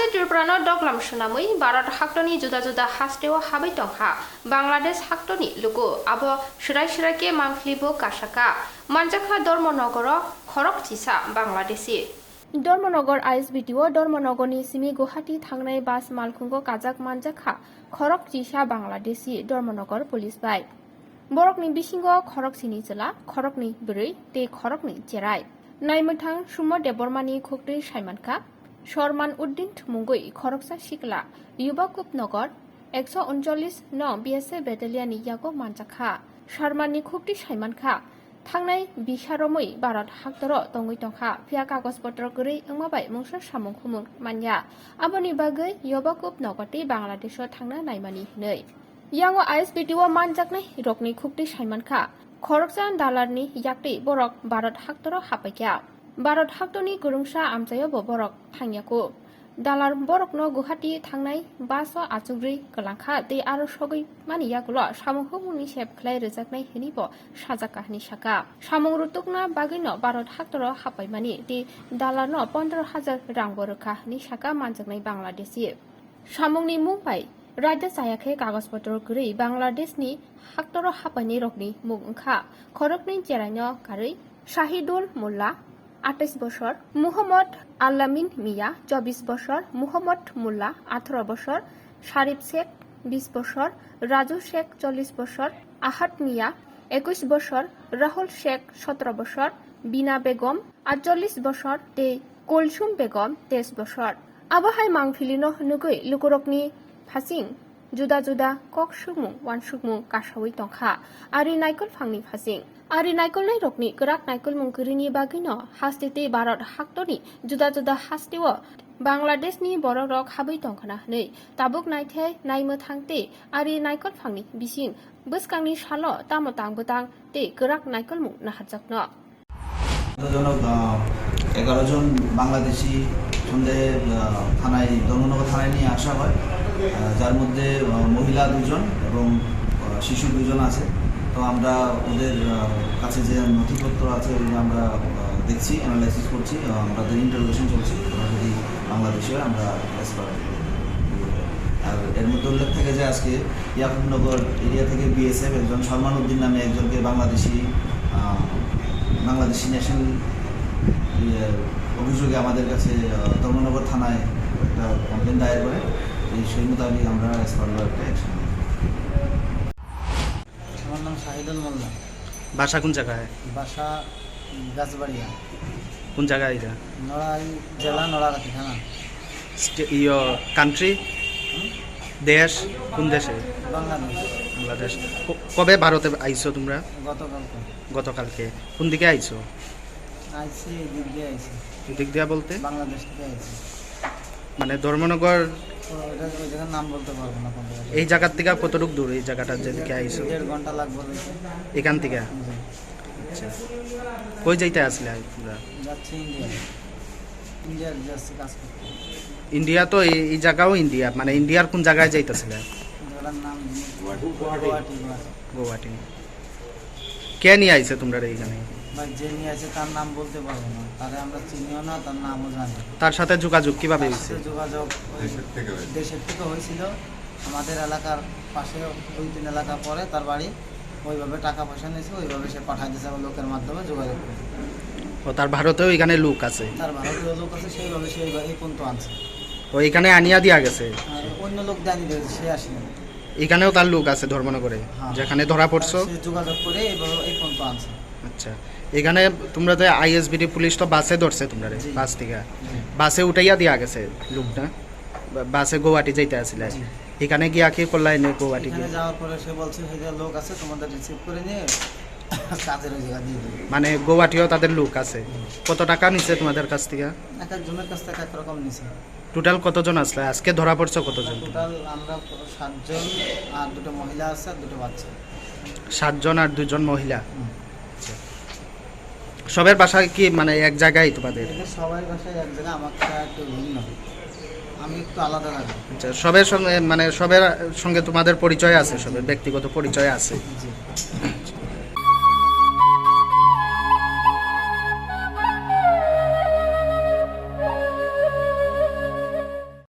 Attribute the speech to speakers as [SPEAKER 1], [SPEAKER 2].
[SPEAKER 1] Ase Tirprano Doglam Shunamui, Barat Haktoni Juda Hasteo Habitongha, Bangladesh Haktoni, Lugo, Abo Shirake Manflibo Kashaka, Manjaka Dormonogoro, Korok Chisa, Bangladeshi. Dormonogor ISBTO, Dormonogoni Simi Guhati Tangnai Bas Malkungo Kazak Manjaka, Korok Chisha Bangladeshi, Dormonogor Police by Borokni Bishingo, Korok Sinizela, Korokni Buri, De Korokni Jerai. Naimutang Shumo de Bormani Kukri Shaimanka. Shorman Uddin Mungui, Koroksa Shikla, Yubakup Nogor, Exo Unjolis, no BSA Battalion Yago Manjaka, Sharmani Kukti Shaimanka, Tangnai, Bisharomui, Barat Haktoro, Tonguitonka, Piaka Gospotoguri, Umabai, Musa Shamunkumun, Manya, Aboni Bagay, Yobakup Nogoti, Bangladesh, Tangna Naimani, Nei. Yango ISBTO Manjakne, Rokni Kukti Shaimanka, Koroksan Dalarni, Yakti, Borok, Barat Haktoro Hapakya. Barat Haktoni Gurungsha Amjayo Borok Tangyako Dalar Borokno Guhati Tangnai Baso Atsugri Galanka de Aroshogi Maniakulo Shamuhumuni Shep Clay Rezaknai Hinibo Shazaka Nishaka Shamung Rutukna Bagino Barat Haktoro Hapai Mani de Dalarno Ponder Hazard Rangboruka Nishaka Manjaknai Bangladeshi Shamungni Mumbai Raja Sayake Kagospotro Guri Bangladesh ni Haktoro Hapani Rokni Mungka Korokni Jerano Kari Shahidul Mullah 28 বছর মুহাম্মদ আল্লামিন মিয়া 24 বছর মুহাম্মদ মোল্লা 18 বছর শারিফ শেখ 20 বছর রাজু শেখ 40 বছর আহাত মিয়া 21 বছর রাহুল শেখ 17 বছর বিনা বেগম 48 বছর তে কুলসুম বেগম 23 বছর আবহাই মাংফিলিনো নুগৈ লুকুরকনি ফাসিং जुदा ककसुगमु वानसुगमु कासावै तंखा आरि नाइकल फांनि फासिं आरि नाइकल नाइ रकनि गराक नाइकल मुंगुरिनि बागिनो हास्तेते भारत हाक्तनि जुदा हास्तेओ बांग्लादेशनि बरक रक हाबै तंखना नै ताबुक नाइथे नाइमो थांते आरि नाइकल फांनि बिसिं बसकांनि सालो तामो तांबोतां ते गराक नाइकल मु नाहाजाकनो
[SPEAKER 2] 11 জন বাংলাদেশি সন্দেহে থানায় ধর্মনগর থানায় নিয়ে আসা হয় যার মধ্যে মহিলা 2 জন এবং শিশু 2 জন আছে তো আমরা ওদের কাছে যে নথিপত্র আছে আমরা দেখছি অ্যানালাইসিস করছি আমাদের ইন্টারোগেশন চলছে যদি বাংলাদেশে আমরা অ্যারেস্ট করা আর এর মধ্যে উল্লেখ থাকে যে আজকে ইয়াকুবনগর এরিয়া থেকে বিএসএফ একজন সলমান উদ্দিন নামে একজনকে বাংলাদেশি ন্যাশনাল অভিযোগে আমাদের কাছে ধর্মনগর থানায় একটা কমপ্লেন দায়ের করে সেই মোতাবেক আমরা অ্যারেস্ট করার একটা অ্যাকশন নিই।
[SPEAKER 3] আমার নাম শাহিদুল মোল্লা।
[SPEAKER 4] বাসা কোন জায়গায়?
[SPEAKER 3] বাসা গাছবাড়িয়া।
[SPEAKER 4] কোন জায়গায় এটা?
[SPEAKER 3] নড়াই জেলা নড়াগাতি থানা।
[SPEAKER 4] কান্ট্রি দেশ কোন দেশে? বাংলাদেশ। কবে ভারতে আইছো তোমরা? গতকালকে। কোন দিকে আইছো?
[SPEAKER 3] আইছি এদিক দিয়ে আইছি।
[SPEAKER 4] এদিক দিয়ে বলতে?
[SPEAKER 3] বাংলাদেশ থেকে আইছি।
[SPEAKER 4] মানে ধর্মনগর
[SPEAKER 3] ওই জায়গার নাম বলতে পারবো না কোন জায়গা।
[SPEAKER 4] এই জায়গা থেকে কতটুকু দূর এই জায়গাটা যেদিকে আইছো?
[SPEAKER 3] 1.5 ঘন্টা লাগবে
[SPEAKER 4] এখান থেকে। আচ্ছা কই যাইতে আসলে তোমরা?
[SPEAKER 3] যাচ্ছি ইন্ডিয়া যাচ্ছি কাজ করতে।
[SPEAKER 4] ইন্ডিয়া তো এই জায়গাও ইন্ডিয়া মানে ইন্ডিয়ার কোন জায়গায় যাইতেছিলে?
[SPEAKER 3] জায়গার নাম
[SPEAKER 4] গুয়াহাটি। কে নিয়ে আইছে তোমরা এইখানে?
[SPEAKER 3] ভাই যে নিয়ে আছে তার নাম বলতে পারবো না, তারে আমরা চিনিও না, তার নামও জানি।
[SPEAKER 4] তার সাথে যোগাযোগ কিভাবে হয়েছে?
[SPEAKER 3] যোগাযোগ দেশের থেকে হয়েছিল, আমাদের এলাকার পাশে 2-3 এলাকা পরে তার বাড়ি, ওইভাবে টাকা পয়সা নিয়েছে, ওইভাবে সে পাঠাই দিয়েছে আমার লোকের মাধ্যমে যোগাযোগ করে।
[SPEAKER 4] ও তার ভারতেও এখানে লোক আছে?
[SPEAKER 3] তার ভারতীয় লোক আছে, সেইভাবে সে এই পর্যন্ত আনছে।
[SPEAKER 4] ও এখানে আনিয়া দিয়া গেছে?
[SPEAKER 3] আর অন্য লোক জানি দিয়েছে, সে আসেনি।
[SPEAKER 4] এখানেও তার লোক আছে ধর্মনগরে যেখানে ধরা পড়ছো?
[SPEAKER 3] সে যোগাযোগ করে এইভাবে এই পর্যন্ত আনছে।
[SPEAKER 4] আচ্ছা এখানে তোমরা তো আইএসবিটি পুলিশ তো বাসে ধরছে তোমরা বাস থেকে বাসে উঠাইয়া দিয়া গেছে লোকটা বাসে গুয়াহাটি যাইতে আসলে এখানে গিয়া কি করলাই না? গুয়াহাটি
[SPEAKER 3] এখানে যাওয়ার পরে সে বলছে যে লোক আছে তোমাদের রিসিভ করে নিয়ে কাজের ওই জায়গা দিয়ে দেবে।
[SPEAKER 4] মানে গুয়াহাটিও তাদের লোক আছে। কত টাকা নিছে তোমাদের কাছ থেকে?
[SPEAKER 3] এক একজনের কাছ থেকে এক রকম নিছে।
[SPEAKER 4] টোটাল কতজন আসলে আজকে ধরা পড়ছো? কতজন
[SPEAKER 3] টোটাল? আমরা 7 জন, আর 2টো মহিলা আছে আর 2টো বাচ্চা।
[SPEAKER 4] 7 জন আর 2 জন মহিলা। সবের বাসায় কি মানে এক জায়গায় তোমাদের?
[SPEAKER 3] সবাই বাসায় এক জায়গা, আমার একটু ভিন্ন, আমি একটু আলাদা লাগে।
[SPEAKER 4] আচ্ছা সবের সঙ্গে মানে সবের সঙ্গে তোমাদের পরিচয় আছে? সবের ব্যক্তিগত পরিচয় আছে?
[SPEAKER 3] জি।